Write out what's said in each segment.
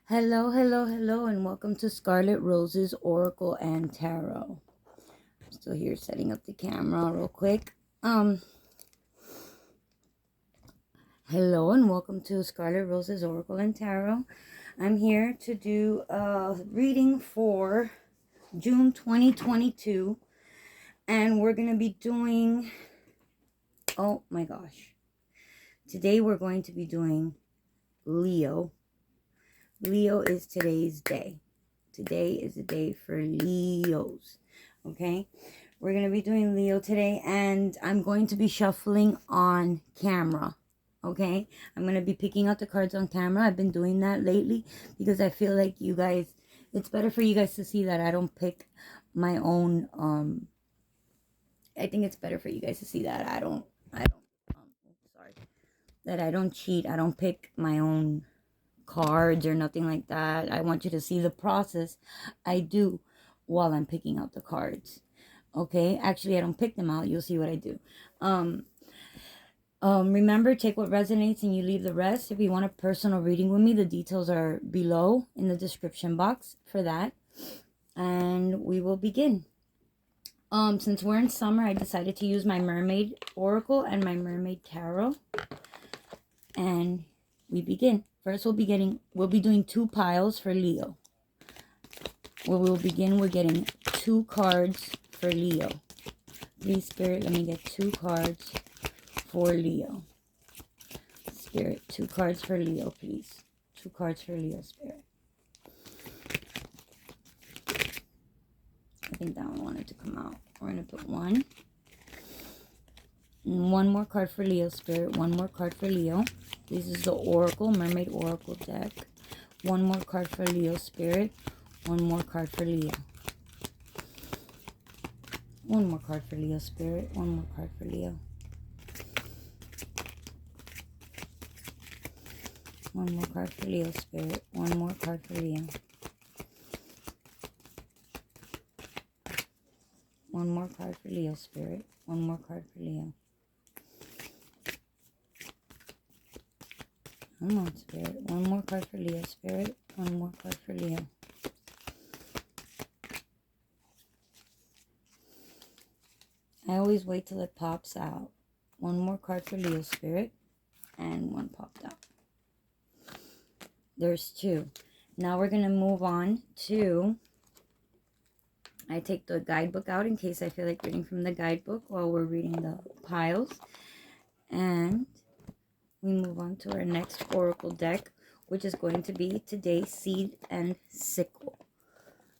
Hello, hello, hello, and welcome to Scarlet Rose's Oracle and Tarot. I'm still here setting up the camera real quick. Hello and welcome to Scarlet Rose's Oracle and Tarot. I'm here to do a reading for June 2022, and we're going to be doing, oh my gosh, today we're going to be doing Leo. Leo is today's day. Today is the day for Leos. Okay, we're going to be doing Leo today, and I'm going to be shuffling on camera. Okay, I'm going to be picking out the cards on camera. I've been doing that lately because I feel like you guys, it's better for you guys to see that I don't pick my own, I think it's better for you guys to see that sorry, that I don't cheat. I don't pick my own cards or nothing like that. I want you to see the process I do while I'm picking out the cards. Okay, actually I don't pick them out. You'll see what I do. Remember, take what resonates and you leave the rest. If you want a personal reading with me, the details are below in the description box for that, and we will begin. Since we're in summer, I decided to use my Mermaid Oracle and my Mermaid Tarot, and we begin. First, we'll be doing two piles for Leo. We'll begin with getting two cards for Leo. Please, Spirit, let me get two cards for Leo. Spirit, two cards for Leo, please. Two cards for Leo, Spirit. I think that one wanted to come out. We're going to put one. And one more card for Leo, Spirit. One more card for Leo. This is the Oracle, Mermaid Oracle deck. One more card for Leo, Spirit. One more card for Leo. One more card for Leo, Spirit. One more card for Leo. One more card for Leo, Spirit. One more card for Leo. One more card for Leo, Spirit. One more card for Leo. Come on, Spirit. One more card for Leo, Spirit. One more card for Leo. I always wait till it pops out. One more card for Leo, Spirit. And one popped out. There's two. Now we're going to move on to, I take the guidebook out in case I feel like reading from the guidebook while we're reading the piles. And we move on to our next Oracle deck, which is going to be today Seed and Sickle.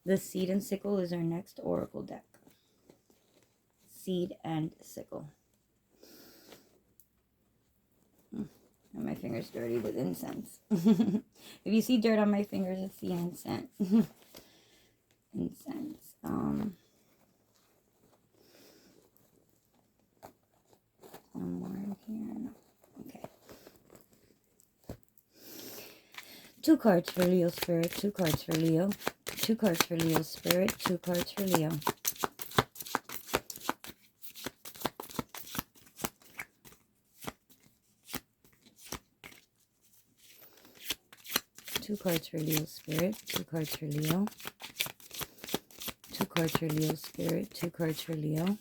The Seed and Sickle is our next Oracle deck. Seed and Sickle. And my finger's dirty with incense. If you see dirt on my fingers, it's the incense. Incense. One more in here. No. Okay. Two cards for Leo, Spirit. Two cards for Leo. Two cards for Leo, Spirit. Two cards for Leo. Two cards for Leo, Spirit. Two cards for Leo. Two cards for Leo, Spirit. Two cards for Leo.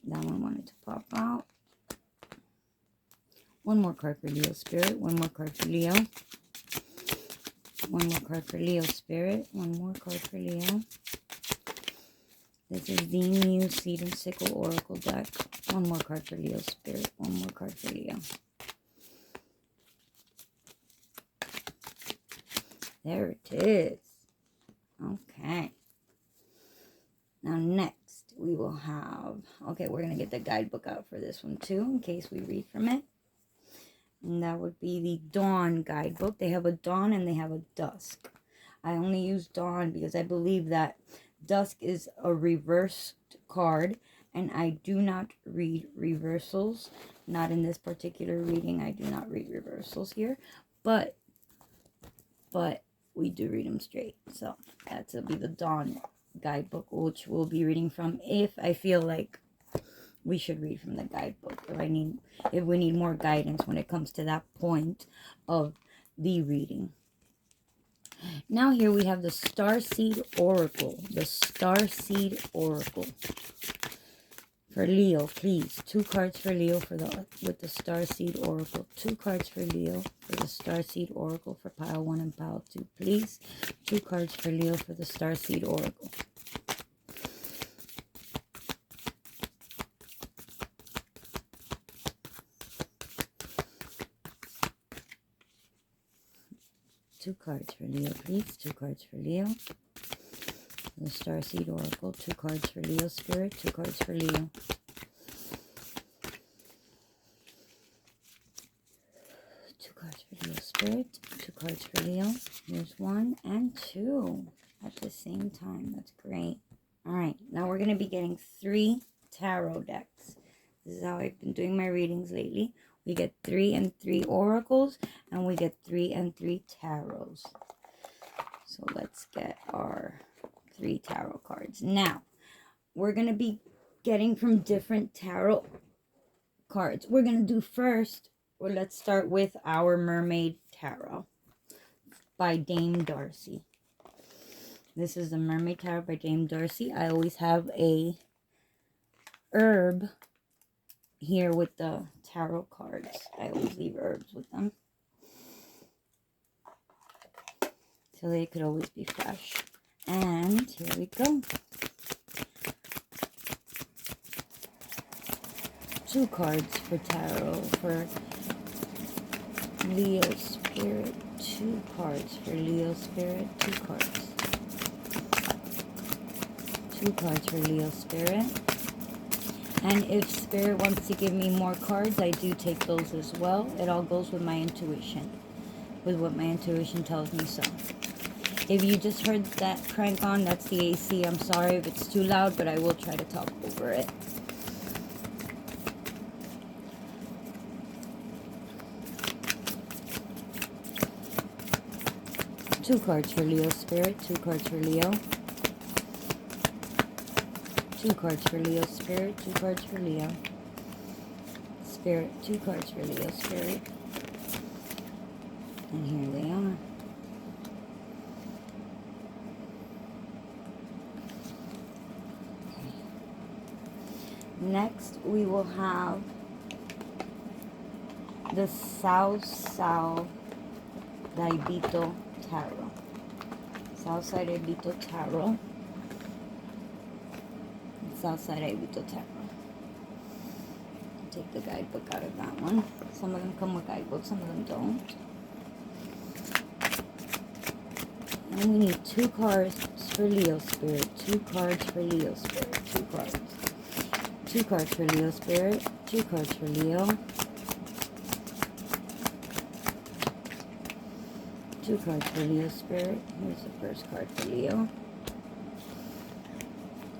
That one wanted to pop out. One more card for Leo, Spirit. One more card for Leo. One more card for Leo, Spirit. One more card for Leo. This is the new Seed and Sickle Oracle deck. One more card for Leo, Spirit. One more card for Leo. There it is. Okay. Now next we will have, okay, we're going to get the guidebook out for this one too in case we read from it. And that would be the Dawn guidebook. They have a Dawn and they have a Dusk. I only use Dawn because I believe that Dusk is a reversed card, and I do not read reversals. Not in this particular reading. I do not read reversals here, but we do read them straight. So that's will be the Dawn guidebook, which we'll be reading from if I feel like we should read from the guidebook if we need more guidance when it comes to that point of the reading. Now here we have the Starseed Oracle. The Starseed Oracle. For Leo, please. 2 cards for Leo with the Starseed Oracle. 2 cards for Leo for the Starseed Oracle for pile 1 and pile 2. Please. 2 cards for Leo for the Starseed Oracle. Two cards for Leo, please. 2 cards for Leo. The Starseed Oracle. 2 cards for Leo Spirit. 2 cards for Leo. Spirit. 2 cards for Leo. Here's 1 and 2 at the same time. That's great. All right. Now we're going to be getting 3 tarot decks. This is how I've been doing my readings lately. We get 3 and 3 oracles, and we get 3 and 3 tarots. So let's get our 3 tarot cards. Now, we're going to be getting from different tarot cards. We're going to do first, or let's start with our Mermaid Tarot by Dame Darcy. This is the Mermaid Tarot by Dame Darcy. I always have a herb here with the tarot cards. I always leave herbs with them, so they could always be fresh. And here we go. 2 cards for tarot for Leo Spirit. 2 cards for Leo Spirit. 2 cards. 2 cards for Leo Spirit. And if Spirit wants to give me more cards, I do take those as well. It all goes with my intuition, with what my intuition tells me. So if you just heard that crank on, that's the AC. I'm sorry if it's too loud, but I will try to talk over it. Two cards for Leo Spirit. 2 cards for Leo. 2 cards for Leo Spirit. 2 cards for Leo Spirit. 2 cards for Leo Spirit. And here they are. Okay. Next, we will have the Southside Ibito Tarot. Southside Ibito Tarot. Southside Ibito Tarot. Take the guidebook out of that one. Some of them come with guidebooks, some of them don't. And we need 2 cards for Leo Spirit. 2 cards for Leo Spirit. 2 cards. 2 cards for Leo Spirit. 2 cards for Leo. 2 cards for Leo Spirit. Here's the first card for Leo.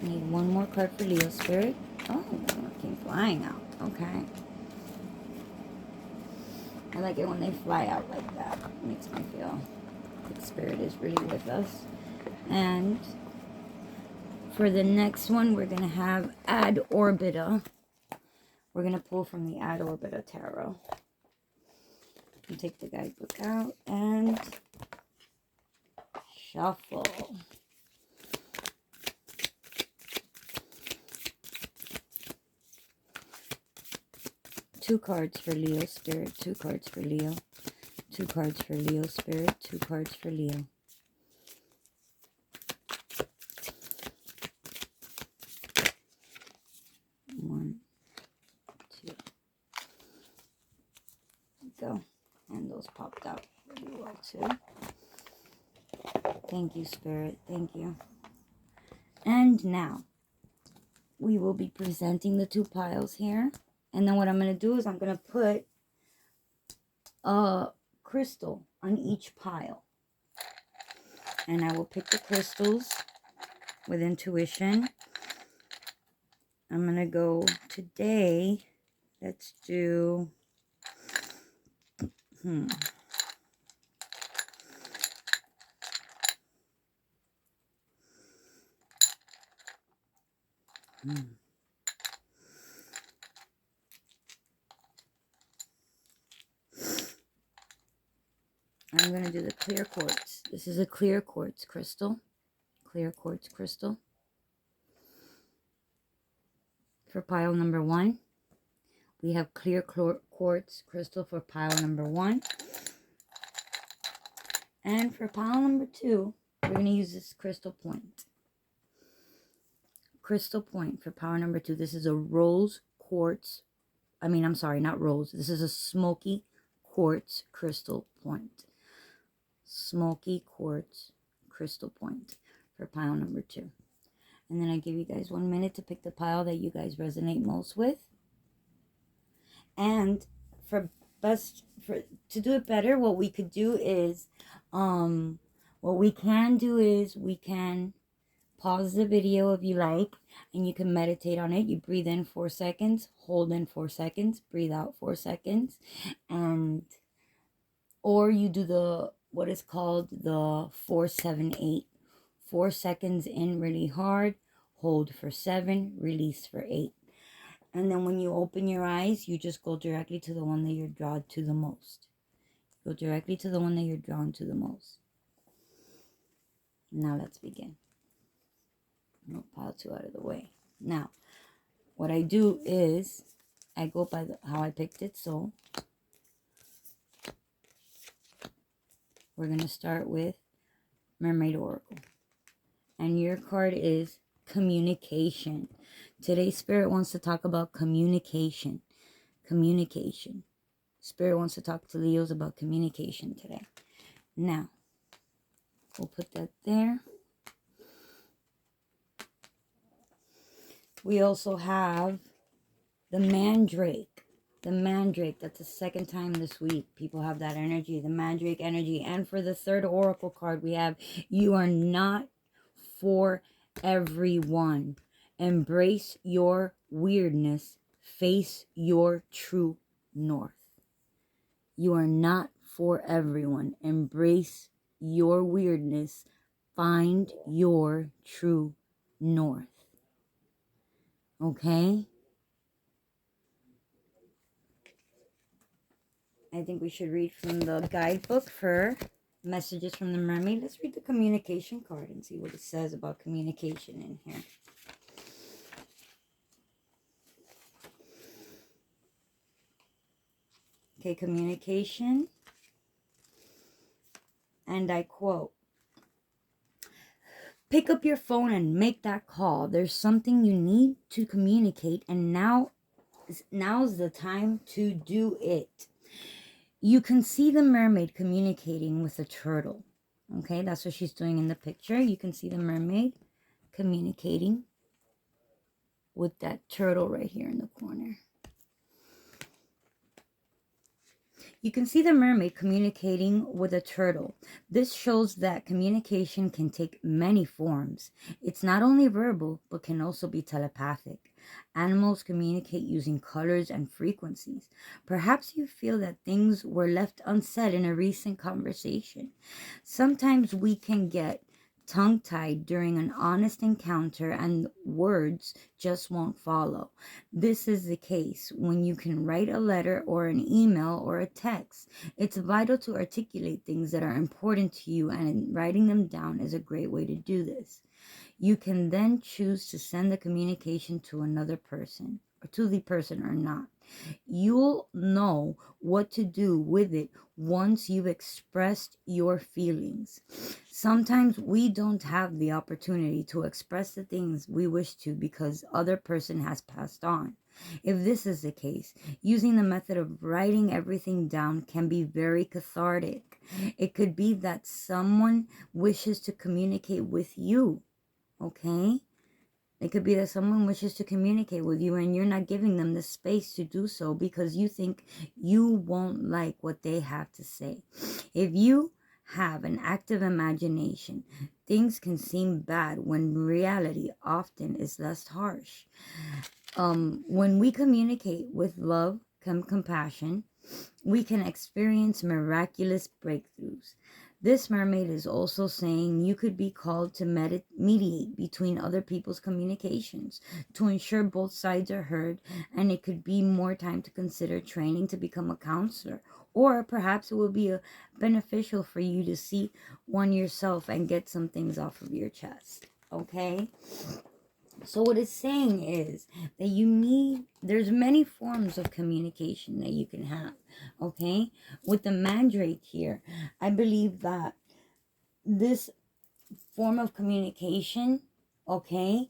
I need 1 more card for Leo Spirit. Oh, that one came flying out. Okay. I like it when they fly out like that. It makes me feel like Spirit is really with us. And for the next one, we're going to have Ad Orbita. We're going to pull from the Ad Orbita Tarot. And take the guidebook out and shuffle. Two cards for Leo Spirit. 2 cards for Leo. 2 cards for Leo Spirit. 2 cards for Leo. One, 2. Go. And those popped out really well too. Thank you, Spirit. Thank you. And now we will be presenting the 2 piles here. And then what I'm going to do is I'm going to put a crystal on each pile. And I will pick the crystals with intuition. I'm going to go today. Let's do... I'm going to do the clear quartz. This is a clear quartz crystal. Clear quartz crystal. For pile number 1. We have clear quartz crystal for pile number 1. And for pile number 2, we're going to use this crystal point. Crystal point for pile number 2. This is a rose quartz. I'm sorry, not rose. This is a smoky quartz crystal point. Smoky quartz crystal point for pile number 2. And then I give you guys 1 minute to pick the pile that you guys resonate most with. And to do it better, what we could do is, we can pause the video if you like, and you can meditate on it. You breathe in 4 seconds, hold in 4 seconds, breathe out 4 seconds, or you do what is called the 4-7-8. 4 seconds in really hard, hold for 7, release for 8. And then when you open your eyes, you just go directly to the one that you're drawn to the most. Go directly to the one that you're drawn to the most. Now let's begin. No, pile 2 out of the way. Now, what I do is, I go by how I picked it. So, we're going to start with Mermaid Oracle. And your card is communication. Today, Spirit wants to talk about communication. Communication. Spirit wants to talk to Leos about communication today. Now, we'll put that there. We also have the Mandrake. The Mandrake, that's the second time this week people have that energy. The Mandrake energy. And for the third Oracle card, we have, you are not for everyone. Embrace your weirdness. Face your true north. You are not for everyone. Embrace your weirdness. Find your true north. Okay? I think we should read from the guidebook for messages from the mermaid. Let's read the communication card and see what it says about communication in here. Okay, communication. And I quote, pick up your phone and make that call. There's something you need to communicate, and now's the time to do it. You can see the mermaid communicating with a turtle. Okay, that's what she's doing in the picture. You can see the mermaid communicating with that turtle right here in the corner. You can see the mermaid communicating with a turtle. This shows that communication can take many forms. It's not only verbal, but can also be telepathic. Animals communicate using colors and frequencies. Perhaps you feel that things were left unsaid in a recent conversation. Sometimes we can get tongue-tied during an honest encounter and words just won't follow. This is the case when you can write a letter or an email or a text. It's vital to articulate things that are important to you, and writing them down is a great way to do this. You can then choose to send the communication to another person, or to the person or not. You'll know what to do with it once you've expressed your feelings. Sometimes we don't have the opportunity to express the things we wish to because other person has passed on. If this is the case, using the method of writing everything down can be very cathartic. It could be that someone wishes to communicate with you, okay? It could be that someone wishes to communicate with you and you're not giving them the space to do so because you think you won't like what they have to say. If you have an active imagination, things can seem bad when reality often is less harsh. When we communicate with love, compassion, we can experience miraculous breakthroughs. This mermaid is also saying you could be called to mediate between other people's communications to ensure both sides are heard, and it could be more time to consider training to become a counselor Or perhaps it will be beneficial for you to see one yourself and get some things off of your chest. Okay? So what it's saying is that there's many forms of communication that you can have. Okay? With the mandrake here, I believe that this form of communication, okay,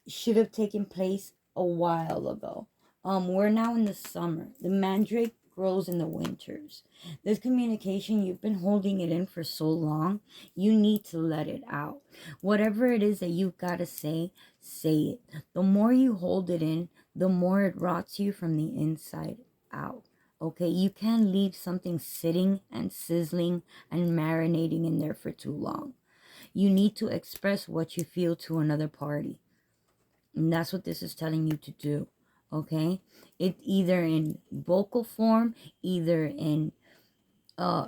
should have taken place a while ago. We're now in the summer. The mandrake grows in the winters. This communication, you've been holding it in for so long, you need to let it out. Whatever it is that you've got to say it. The more you hold it in, the more it rots you from the inside out. Okay, you can't leave something sitting and sizzling and marinating in there for too long. You need to express what you feel to another party. And that's what this is telling you to do. Okay? It's either in vocal form, either in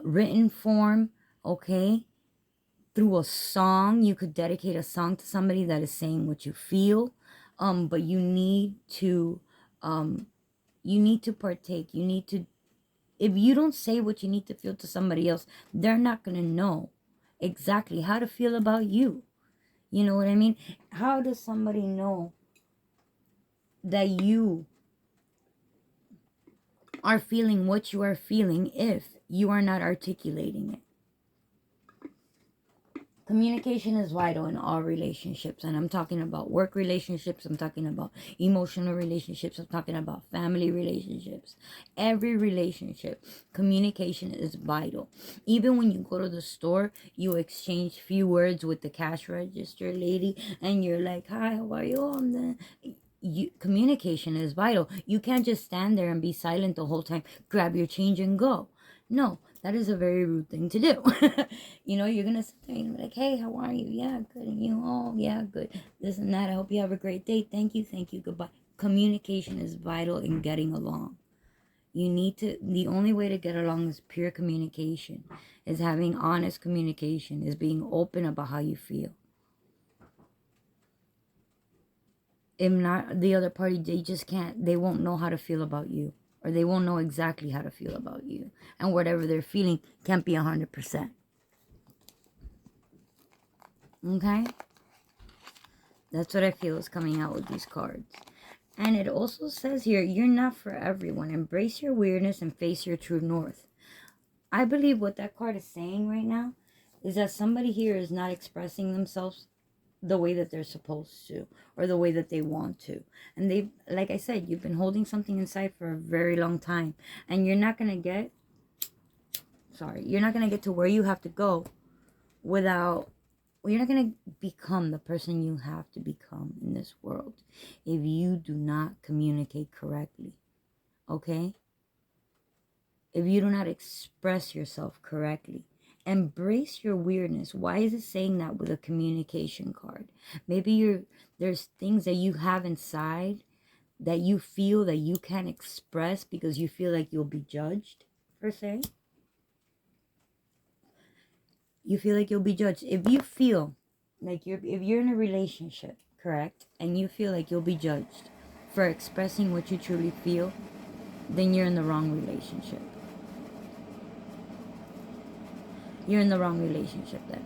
written form, okay? Through a song. You could dedicate a song to somebody that is saying what you feel. But you need to partake. You need to, if you don't say what you need to feel to somebody else, they're not going to know exactly how to feel about you. You know what I mean? How does somebody know that you are feeling what you are feeling if you are not articulating it? Communication is vital in all relationships, and I'm talking about work relationships, I'm talking about emotional relationships, I'm talking about family relationships. Every relationship, communication is vital. Even when you go to the store, you exchange few words with the cash register lady, and you're like, hi, how are you? Communication is vital. You can't just stand there and be silent the whole time, grab your change and go. No, that is a very rude thing to do. You know, you're gonna sit there and be like, hey, how are you? Yeah, good. And you? Oh, yeah, good. This and that. I hope you have a great day. Thank you, goodbye. Communication is vital in getting along. The only way to get along is pure communication, is having honest communication, is being open about how you feel. If not, the other party, they won't know how to feel about you. Or they won't know exactly how to feel about you. And whatever they're feeling can't be 100%. Okay? That's what I feel is coming out with these cards. And it also says here, you're not for everyone. Embrace your weirdness and face your true north. I believe what that card is saying right now is that somebody here is not expressing themselves the way that they're supposed to, or the way that they want to. And they, like I said, you've been holding something inside for a very long time, and you're not going to get to where you have to go without, you're not going to become the person you have to become in this world if you do not communicate correctly. Okay? If you do not express yourself correctly. Embrace your weirdness. Why is it saying that with a communication card? Maybe there's things that you have inside that you feel that you can't express because you feel like you'll be judged, per se. You feel like you'll be judged. If you feel like if you're in a relationship, correct, and you feel like you'll be judged for expressing what you truly feel, then you're in the wrong relationship. You're in the wrong relationship then.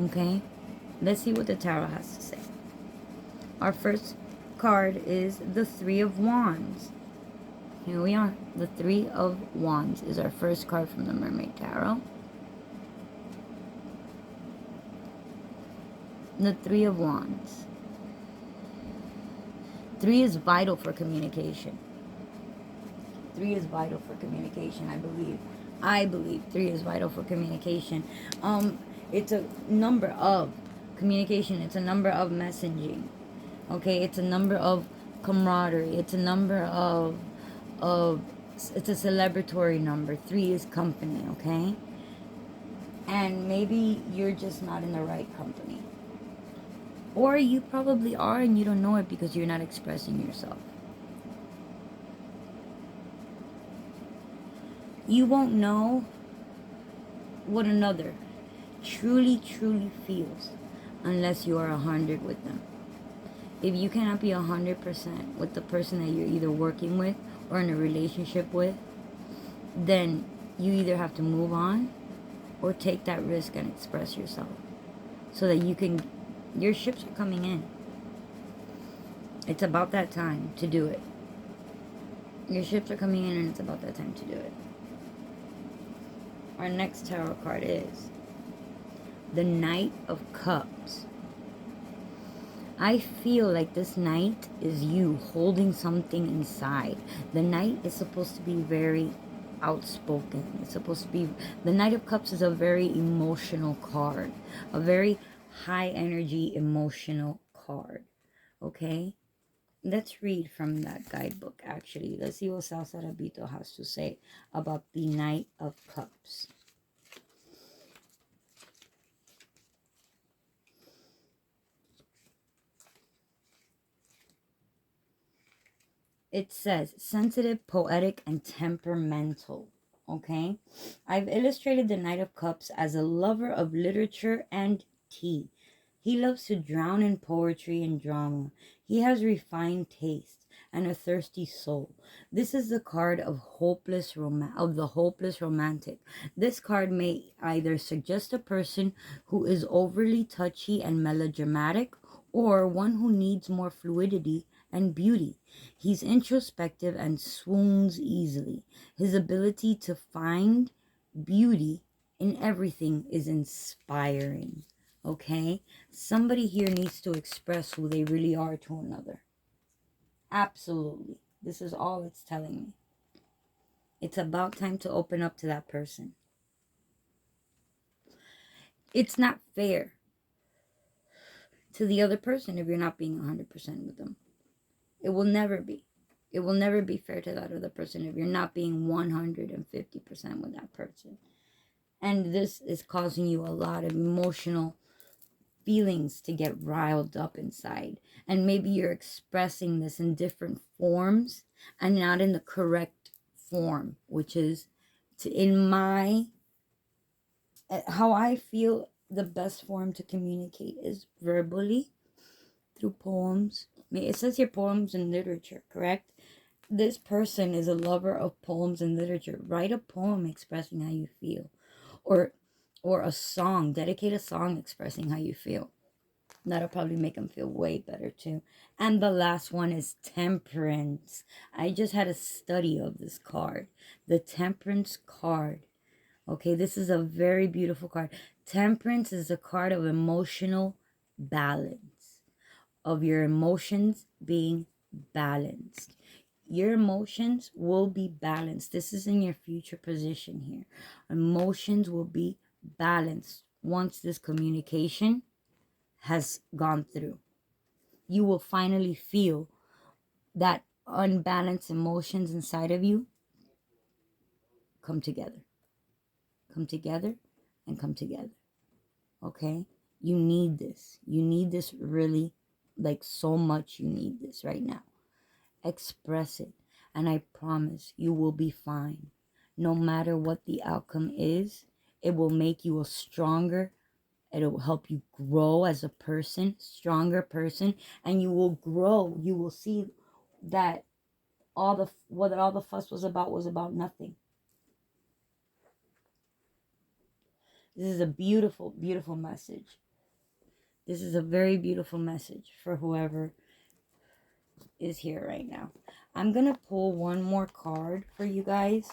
Okay? Let's see what the tarot has to say. Our first card is the Three of Wands. Here we are. The Three of Wands is our first card from the Mermaid Tarot. The Three of Wands. 3 is vital for communication. 3 is vital for communication, I believe. I believe 3 is vital for communication. It's a number of communication. It's a number of messaging. Okay, it's a number of camaraderie. It's a number of it's a celebratory number. 3 is company, okay? And maybe you're just not in the right company. Or you probably are and you don't know it because you're not expressing yourself. You won't know what another truly feels unless you are 100 with them. If you cannot be 100% with the person that you're either working with or in a relationship with, then you either have to move on or take that risk and express yourself so that you can, your ships are coming in. It's about that time to do it. Your ships are coming in and it's about that time to do it. Our next tarot card is the Knight of Cups. I feel like this Knight is you holding something inside. The Knight is supposed to be very outspoken. It's supposed to be, the Knight of Cups is a very emotional card, a very high energy emotional card. Okay, let's read from that guidebook. Actually, let's see what Salsa Rabito has to say about the Knight of Cups. It says sensitive, poetic, and temperamental. Okay, I've illustrated the Knight of Cups as a lover of literature and tea. He loves to drown in poetry and drama. He has refined taste and a thirsty soul. This is the card of the hopeless romantic. This card may either suggest a person who is overly touchy and melodramatic, or one who needs more fluidity and beauty. He's introspective and swoons easily. His ability to find beauty in everything is inspiring. Okay? Somebody here needs to express who they really are to another. Absolutely. This is all it's telling me. It's about time to open up to that person. It's not fair to the other person if you're not being 100% with them. It will never be. It will never be fair to that other person if you're not being 150% with that person. And this is causing you a lot of emotional feelings to get riled up inside. And maybe you're expressing this in different forms and not in the correct form, which is how I feel the best form to communicate is verbally, through poems. It says here poems and literature, correct? This person is a lover of poems and literature. Write a poem expressing how you feel. Or a song. Dedicate a song expressing how you feel. That'll probably make them feel way better too. And the last one is Temperance. I just had a study of this card. The Temperance card. Okay, this is a very beautiful card. Temperance is a card of emotional balance. Of your emotions being balanced. Your emotions will be balanced. This is in your future position here. Emotions will be balanced once this communication has gone through. You will finally feel that unbalanced emotions inside of you come together. Come together and come together. Okay? You need this. You need this really, like so much. You need this right now. Express it. And I promise you will be fine. No matter what the outcome is, it will make you a stronger, it'll help you grow as a person, stronger person, and you will grow. You will see that what all the fuss was about nothing. This is a beautiful, beautiful message. This is a very beautiful message for whoever is here right now. I'm going to pull one more card for you guys.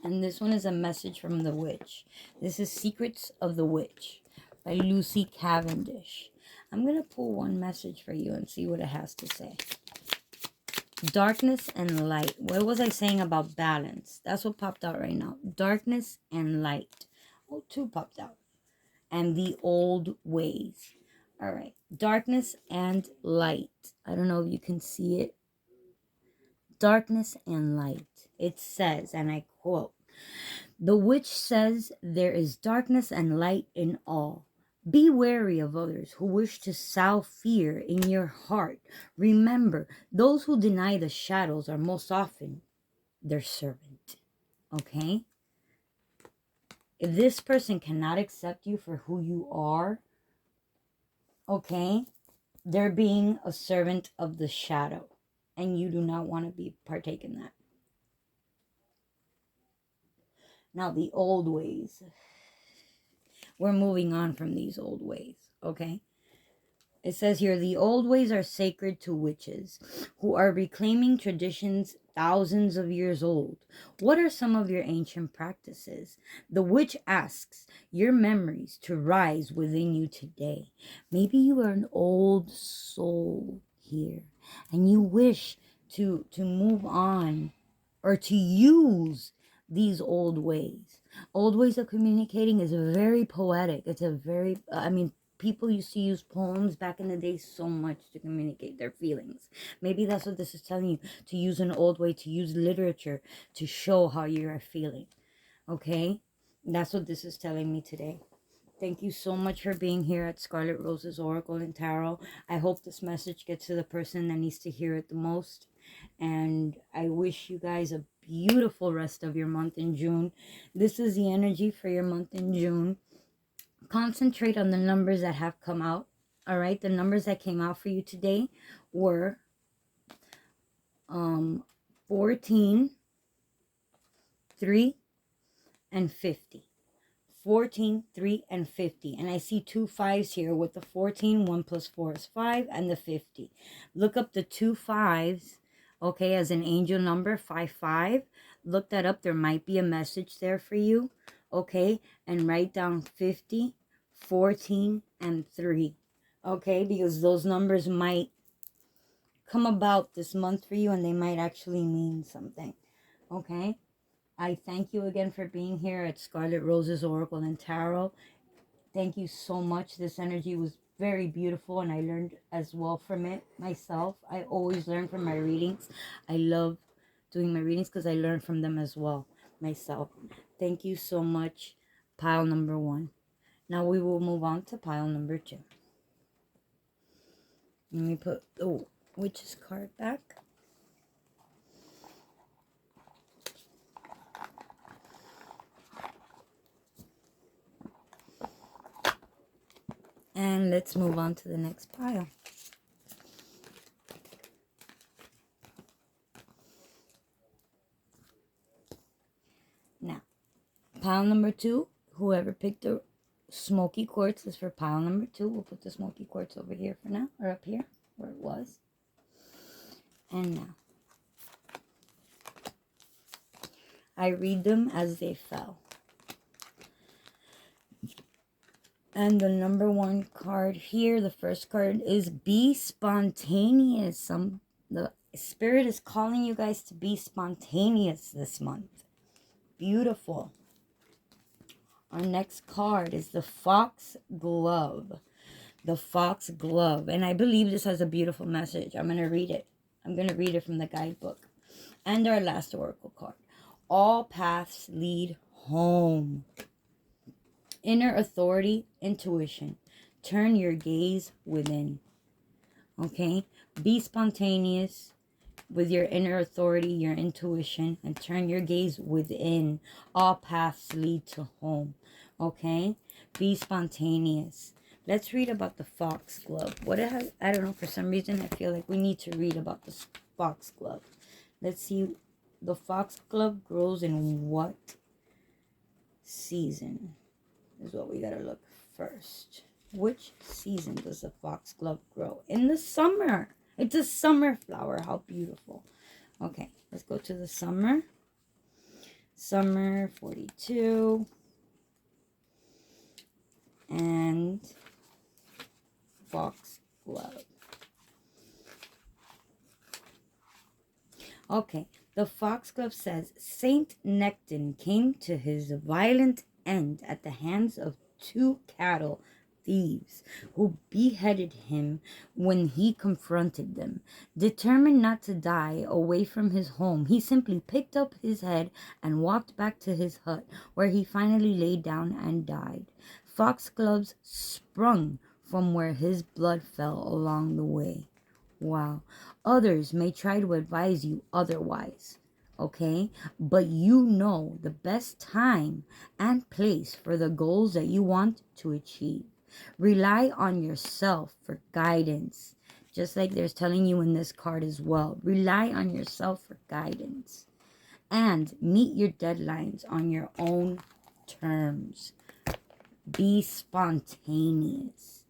And this one is a message from the Witch. This is Secrets of the Witch by Lucy Cavendish. I'm going to pull one message for you and see what it has to say. Darkness and light. What was I saying about balance? That's what popped out right now. Darkness and light. Oh, two popped out. And the old ways. All right. Darkness and light. I don't know if you can see it. Darkness and light. It says, and I quote, "The witch says there is darkness and light in all. Be wary of others who wish to sow fear in your heart. Remember, those who deny the shadows are most often their servant." Okay? If this person cannot accept you for who you are, okay, they're being a servant of the shadow. and you do not want to partake in that. Now, the old ways. We're moving on from these old ways, okay? It says here, the old ways are sacred to witches who are reclaiming traditions thousands of years old. What are some of your ancient practices? The witch asks your memories to rise within you today. Maybe you are an old soul here and you wish to move on or to use these old ways. Old ways of communicating is very poetic. It's a very, people used to use poems back in the day so much to communicate their feelings. Maybe that's what this is telling you, to use an old way, to use literature to show how you are feeling. Okay? That's what this is telling me today. Thank you so much for being here at Scarlet Rose's Oracle and Tarot. I hope this message gets to the person that needs to hear it the most. And I wish you guys a beautiful rest of your month in June. This is the energy for your month in June. Concentrate on the numbers that have come out. All right, the numbers that came out for you today were 14, 3, and 50. 14, 3, and 50. And I see 2 5s here with the 14. 1 plus 4 is 5, and the 50. Look up the 2 5s, okay, as an angel number, 5 5. Look that up. There might be a message there for you, okay? And write down 50, 14, and 3, okay? Because those numbers might come about this month for you, and they might actually mean something, okay? I thank you again for being here at Scarlet Rose's Oracle and Tarot. Thank you so much. This energy was very beautiful, and I learned as well from it myself. I always learn from my readings. I love doing my readings because I learn from them as well myself. Thank you so much, pile number 1. Now we will move on to pile number 2. Let me put the witch's card back. And let's move on to the next pile. Now, pile number 2, whoever picked the smoky quartz is for pile number 2. We'll put the smoky quartz over here for now, or up here where it was. And now, I read them as they fell. And the number 1 card here, the first card, is be spontaneous. The spirit is calling you guys to be spontaneous this month. Beautiful. Our next card is the Fox Glove. The Fox Glove. And I believe this has a beautiful message. I'm going to read it. I'm going to read it from the guidebook. And our last oracle card. All paths lead home. Inner authority, intuition. Turn your gaze within. Okay? Be spontaneous with your inner authority, your intuition, and turn your gaze within. All paths lead to home. Okay? Be spontaneous. Let's read about the fox glove. What it has, I don't know, for some reason I feel like we need to read about the fox glove. Let's see. The fox glove grows in what season? Is what we gotta look first. Which season does the foxglove grow? In the summer. It's a summer flower. How beautiful. Okay, let's go to the summer. Summer 42. And foxglove. Okay, the foxglove says, Saint Nectin came to his violent end at the hands of 2 cattle thieves who beheaded him when he confronted them. Determined not to die away from his home, he simply picked up his head and walked back to his hut, where he finally laid down and died. Foxgloves sprung from where his blood fell along the way. Wow. Others may try to advise you otherwise. Okay, but you know the best time and place for the goals that you want to achieve. Rely on yourself for guidance. just like there's telling you in this card as well. Rely on yourself for guidance. And meet your deadlines on your own terms. Be spontaneous.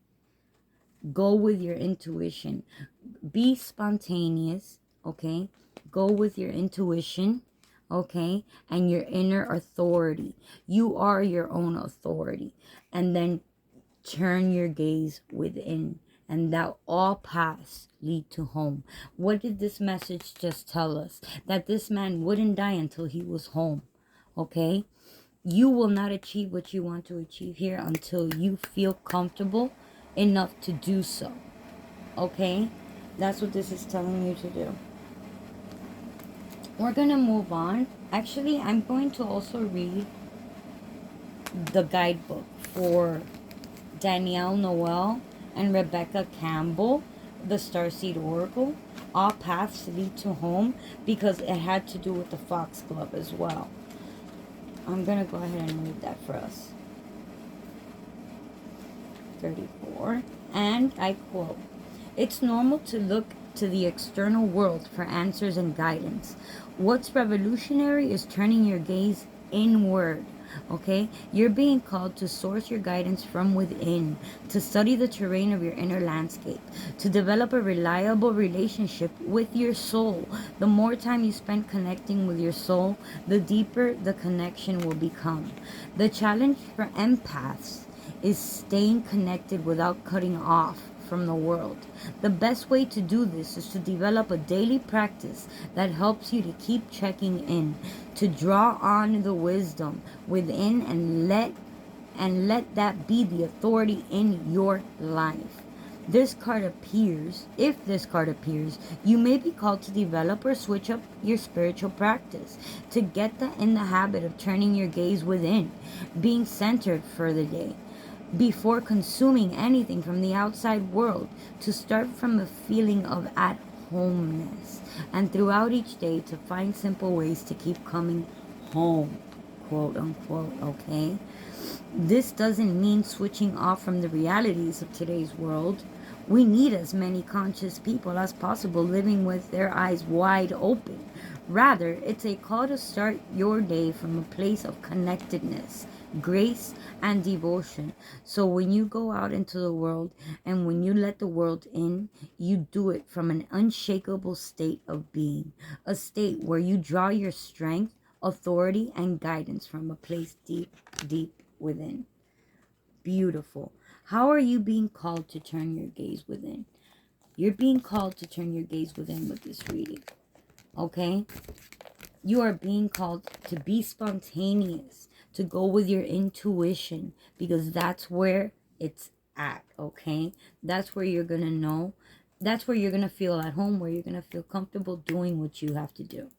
Go with your intuition. Be spontaneous, okay? Go with your intuition, okay? And your inner authority. You are your own authority. And then turn your gaze within, and that all paths lead to home. What did this message just tell us? That this man wouldn't die until he was home, okay? You will not achieve what you want to achieve here until you feel comfortable enough to do so, okay? That's what this is telling you to do. We're gonna move on. Actually, I'm going to also read the guidebook for Danielle Noel and Rebecca Campbell, the Starseed Oracle. All paths lead to home, because it had to do with the Foxglove as well. I'm going to go ahead and read that for us. 34. And I quote, "It's normal to look to the external world for answers and guidance. What's revolutionary is turning your gaze inward." Okay, you're being called to source your guidance from within, to study the terrain of your inner landscape, to develop a reliable relationship with your soul. The more time you spend connecting with your soul, the deeper the connection will become. The challenge for empaths is staying connected without cutting off from the world. The best way to do this is to develop a daily practice that helps you to keep checking in, to draw on the wisdom within, and let that be the authority in your life. If this card appears, you may be called to develop or switch up your spiritual practice, to get in the habit of turning your gaze within, being centered for the day, before consuming anything from the outside world, to start from a feeling of at homeness, and throughout each day to find simple ways to keep coming home, quote unquote, okay? This doesn't mean switching off from the realities of today's world. We need as many conscious people as possible living with their eyes wide open. Rather, it's a call to start your day from a place of connectedness, grace, and devotion. So when you go out into the world, and when you let the world in, you do it from an unshakable state of being, a state where you draw your strength, authority, and guidance from a place deep, deep within. Beautiful. How are you being called to turn your gaze within? You're being called to turn your gaze within with this reading, okay? You are being called to be spontaneous, to go with your intuition, because that's where it's at, okay? That's where you're going to know. That's where you're going to feel at home, where you're going to feel comfortable doing what you have to do,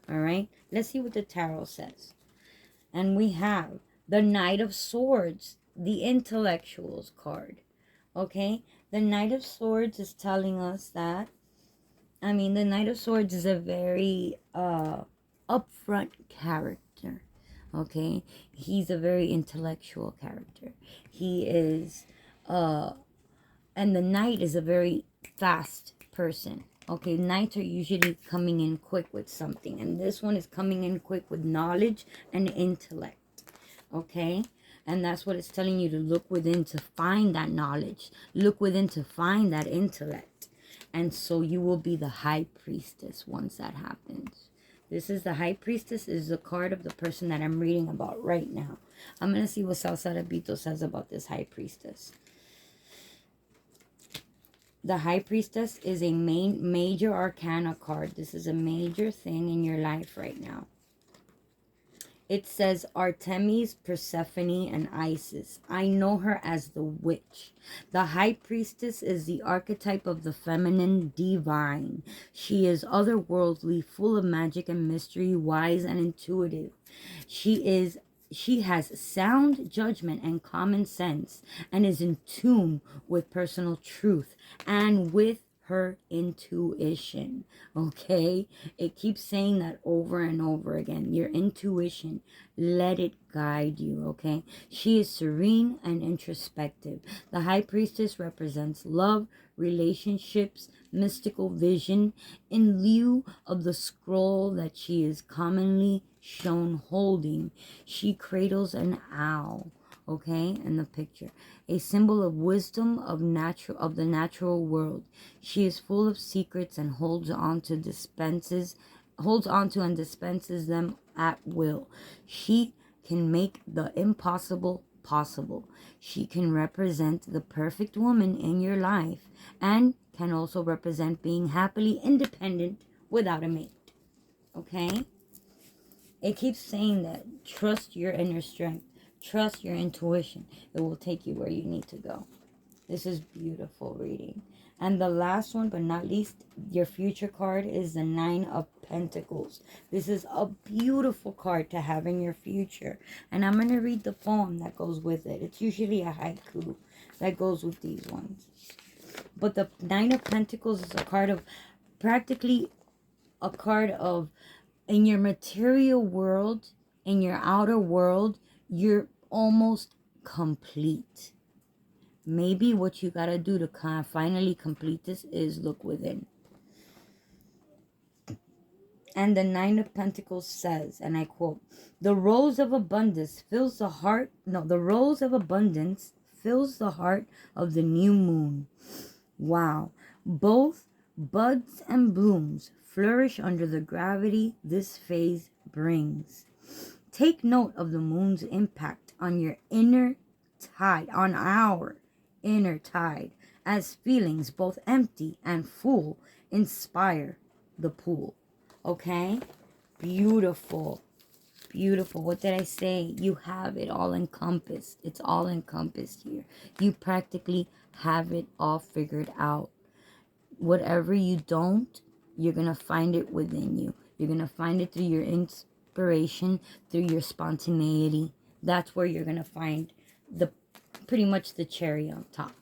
all right? Let's see what the tarot says. And we have the Knight of Swords, the Intellectuals card, okay? The Knight of Swords is telling us that, the Knight of Swords is a very upfront character, okay? He's a very intellectual character. He is, and the Knight is a very fast person, okay? Knights are usually coming in quick with something, and this one is coming in quick with knowledge and intellect, okay? And that's what it's telling you, to look within to find that knowledge. Look within to find that intellect. And so you will be the High Priestess once that happens. This is the High Priestess, is the card of the person that I'm reading about right now. I'm going to see what Salsa Repito says about this High Priestess. The High Priestess is a major arcana card. This is a major thing in your life right now. It says Artemis, Persephone, and Isis. I know her as the witch. The High Priestess is the archetype of the feminine divine. She is otherworldly, full of magic and mystery, wise and intuitive. She has sound judgment and common sense, and is in tune with personal truth and with her intuition. Okay, it keeps saying that over and over again. Your intuition, let it guide you. Okay, she is serene and introspective. The high priestess represents love, relationships, mystical vision. In lieu of the scroll that she is commonly shown holding, she cradles an owl, okay, in the picture, a symbol of wisdom of the natural world. She is full of secrets and holds on to and dispenses them at will. She can make the impossible possible. She can represent the perfect woman in your life and can also represent being happily independent without a mate. Okay? It keeps saying that trust your inner strength. Trust your intuition. It will take you where you need to go. This is beautiful reading. And the last one, but not least, your future card is the Nine of Pentacles. This is a beautiful card to have in your future. And I'm going to read the poem that goes with it. It's usually a haiku that goes with these ones. But the Nine of Pentacles is a card of, practically a card of, in your material world, in your outer world, you're almost complete. Maybe what you got to do to kind of finally complete this is look within. And the Nine of Pentacles says, and I quote, the rose of abundance fills the heart. No, the rose of abundance fills the heart of the new moon. Wow. Both buds and blooms flourish under the gravity this phase brings. Take note of the moon's impact on your inner tide, on our inner tide, as feelings both empty and full inspire the pool. Okay? Beautiful. Beautiful. What did I say? You have it all encompassed. It's all encompassed here. You practically have it all figured out. Whatever you don't, you're going to find it within you. You're going to find it through your inspiration, through your spontaneity. That's where you're going to find pretty much the cherry on top.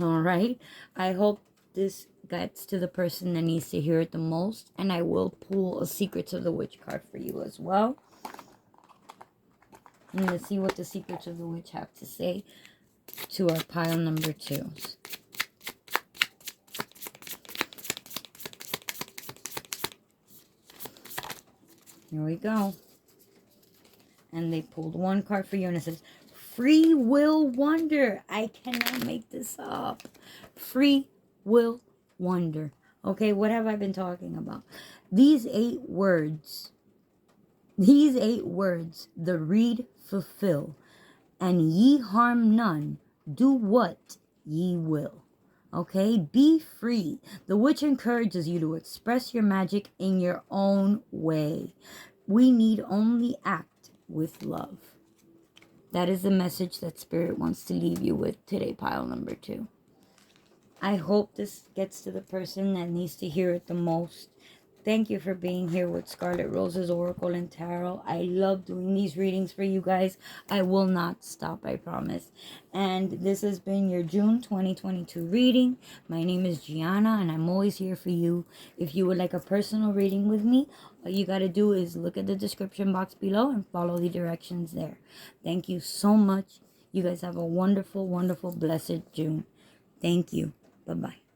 All right? I hope this gets to the person that needs to hear it the most. And I will pull a Secrets of the Witch card for you as well. And let's see what the Secrets of the Witch have to say to our pile number 2. Here we go. And they pulled one card for you, and it says, Free Will Wonder. I cannot make this up. Free Will Wonder. Okay, what have I been talking about? These 8 words, the read fulfill, and ye harm none, do what ye will. Okay, be free. The witch encourages you to express your magic in your own way. We need only act with love. That is the message that Spirit wants to leave you with today, pile number 2. I hope this gets to the person that needs to hear it the most. Thank you for being here with Scarlet Rose's Oracle and Tarot. I love doing these readings for you guys. I will not stop, I promise. And this has been your June 2022 reading. My name is Gianna, and I'm always here for you. If you would like a personal reading with me, all you got to do is look at the description box below and follow the directions there. Thank you so much. You guys have a wonderful, wonderful, blessed June. Thank you. Bye-bye.